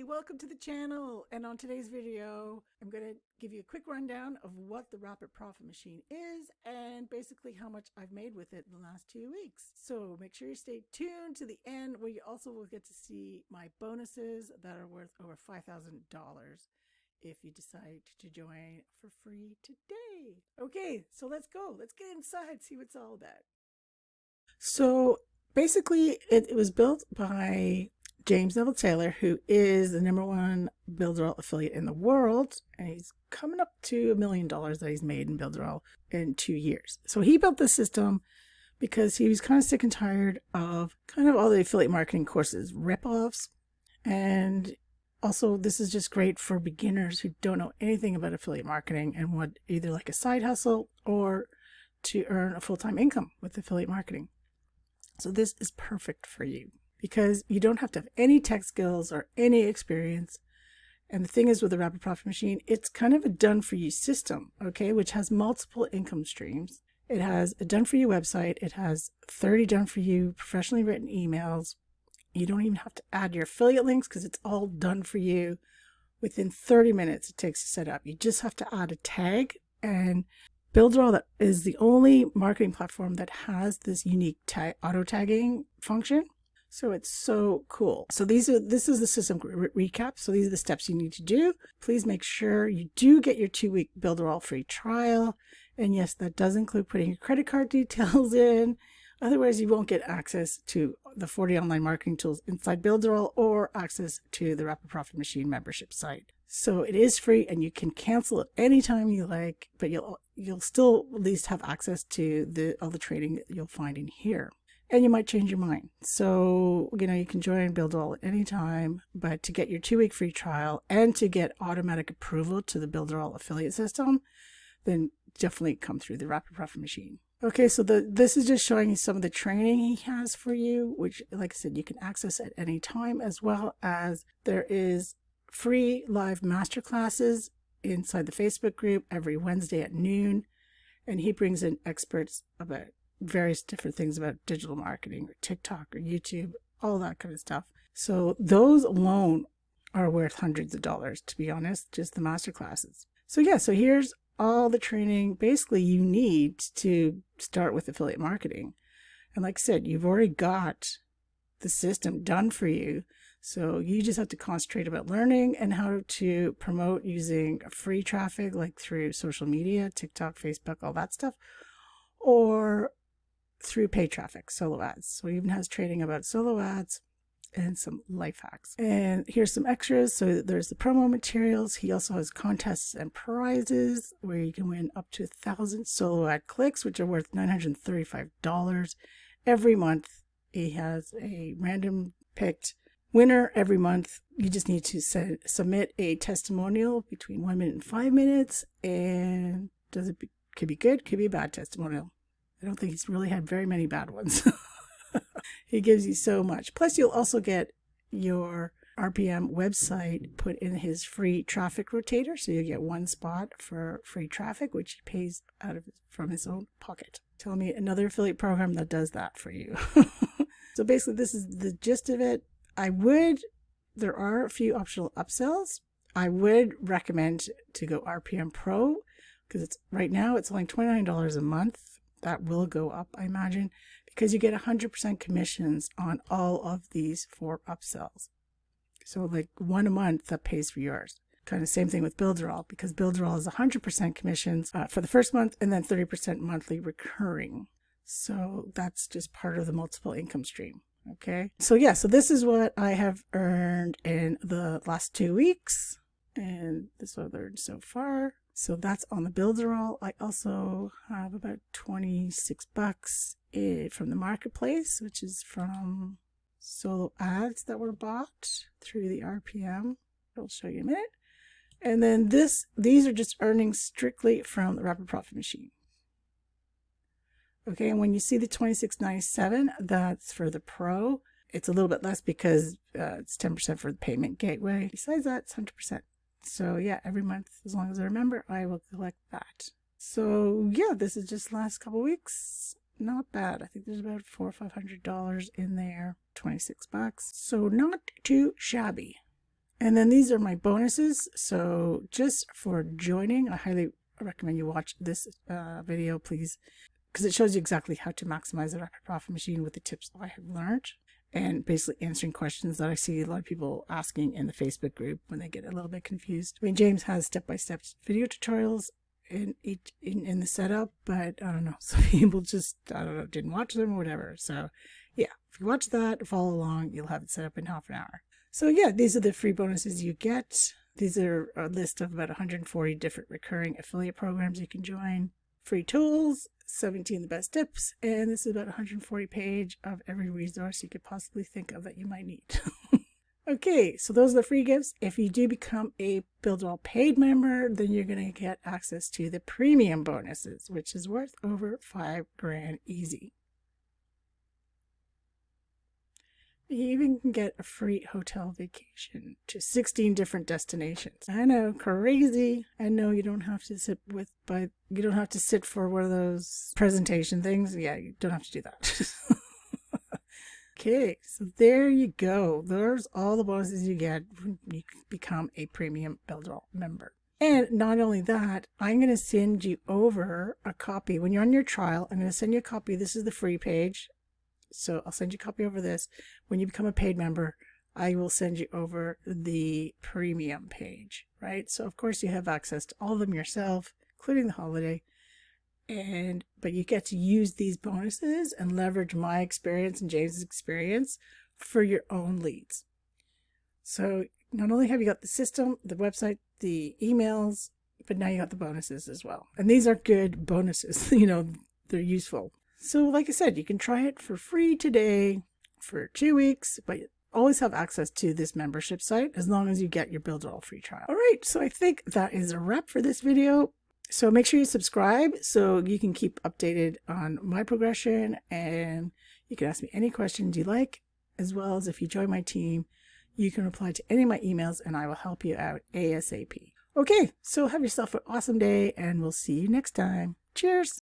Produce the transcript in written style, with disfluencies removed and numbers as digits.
welcome to the channel. And on today's video, I'm going to give you a quick rundown of what the Rapid Profit Machine is and basically how much I've made with it in the last 2 weeks. So make sure you stay tuned to the end where you also will get to see my bonuses that are worth over $5,000 if you decide to join for free today. Okay, so let's go. Let's get inside, see what it's all about. So basically it was built by James Neville Taylor, who is the #1 Builderall affiliate in the world, and he's coming up to $1 million that he's made in Builderall in 2 years. So he built this system because he was kind of sick and tired of kind of all the affiliate marketing courses ripoffs, and also this is just great for beginners who don't know anything about affiliate marketing and want either like a side hustle or to earn a full-time income with affiliate marketing. So this is perfect for you, because you don't have to have any tech skills or any experience. And the thing is with the Rapid Profit Machine, it's kind of a done-for-you system, okay, which has multiple income streams. It has a done-for-you website. It has 30 done-for-you professionally written emails. You don't even have to add your affiliate links because it's all done for you. Within 30 minutes it takes to set up. You just have to add a tag, and Builderall that is the only marketing platform that has this unique auto tagging function. So it's so cool. So this is the system recap. So these are the steps you need to do. Please make sure you do get your 2-week Builderall free trial. And yes, that does include putting your credit card details in. Otherwise, you won't get access to the 40 online marketing tools inside Builderall or access to the Rapid Profit Machine membership site. So it is free and you can cancel it anytime you like, but you'll still at least have access to all the training that you'll find in here. And you might change your mind. So, you can join Builderall at any time, but to get your 2-week free trial and to get automatic approval to the Builderall affiliate system, then definitely come through the Rapid Profit Machine. Okay, so this is just showing you some of the training he has for you, which, like I said, you can access at any time, as well as there is free live masterclasses inside the Facebook group every Wednesday at noon. And he brings in experts about various different things about digital marketing or TikTok or YouTube, all that kind of stuff. So those alone are worth hundreds of dollars, to be honest, just the master classes. So yeah, so here's all the training basically you need to start with affiliate marketing. And like I said, you've already got the system done for you. So you just have to concentrate about learning and how to promote using free traffic, like through social media, TikTok, Facebook, all that stuff, or through paid traffic, solo ads. So he even has training about solo ads and some life hacks. And here's some extras. So there's the promo materials. He also has contests and prizes where you can win up to 1,000 solo ad clicks, which are worth $935 every month. He has a random picked winner every month. You just need to submit a testimonial between 1 minute and 5 minutes. And could be good, could be a bad testimonial. I don't think he's really had very many bad ones. He gives you so much. Plus, you'll also get your RPM website put in his free traffic rotator. So you get one spot for free traffic, which he pays from his own pocket. Tell me another affiliate program that does that for you. So basically, this is the gist of it. There are a few optional upsells. I would recommend to go RPM Pro because right now it's only $29 a month. That will go up, I imagine, because you get 100% commissions on all of these 4 upsells. So like one a month that pays for yours. Kind of same thing with Builderall, because Builderall is 100% commissions for the first month and then 30% monthly recurring. So that's just part of the multiple income stream. Okay. So yeah, so this is what I have earned in the last 2 weeks. And this is what I've earned so far. So that's on the Builderall. I also have about $26 from the marketplace, which is from solo ads that were bought through the RPM. I'll show you in a minute. And then these are just earnings strictly from the Rapid Profit Machine. Okay, and when you see the $26.97, that's for the Pro. It's a little bit less because it's 10% for the payment gateway. Besides that, it's 100%. So yeah, every month, as long as I remember, I will collect that. So yeah, this is just the last couple weeks. Not bad. I think there's about $400 or $500 in there. $26. So not too shabby. And then these are my bonuses. So just for joining, I highly recommend you watch this video, please, because it shows you exactly how to maximize the rapid profit machine with the tips I have learned, and basically answering questions that I see a lot of people asking in the Facebook group when they get a little bit confused. I mean, James has step-by-step video tutorials in the setup, but I don't know, some people just, I don't know, didn't watch them or whatever. So yeah, if you watch that, follow along, you'll have it set up in half an hour. So yeah, these are the free bonuses you get. These are a list of about 140 different recurring affiliate programs you can join. Free tools, 17 of the best tips, and this is about 140 page of every resource you could possibly think of that you might need. Okay, so those are the free gifts. If you do become a Builderall paid member, then you're going to get access to the premium bonuses, which is worth over $5,000 easy. You even can get a free hotel vacation to 16 different destinations. I know, crazy. I know you don't have to sit for one of those presentation things. Yeah, you don't have to do that. Okay, so there you go. There's all the bonuses you get when you become a premium Builderall member. And not only that, I'm going to send you over a copy. When you're on your trial, I'm going to send you a copy. This is the free page. So I'll send you a copy over this. When you become a paid member, I will send you over the premium page, right? So of course you have access to all of them yourself, including the holiday. But you get to use these bonuses and leverage my experience and James's experience for your own leads. So not only have you got the system, the website, the emails, but now you got the bonuses as well. And these are good bonuses, you know, they're useful. So like I said, you can try it for free today for 2 weeks, but you always have access to this membership site as long as you get your Builderall free trial. All right, so I think that is a wrap for this video. So make sure you subscribe so you can keep updated on my progression, and you can ask me any questions you like, as well as if you join my team, you can reply to any of my emails and I will help you out ASAP. Okay, so have yourself an awesome day and we'll see you next time. Cheers!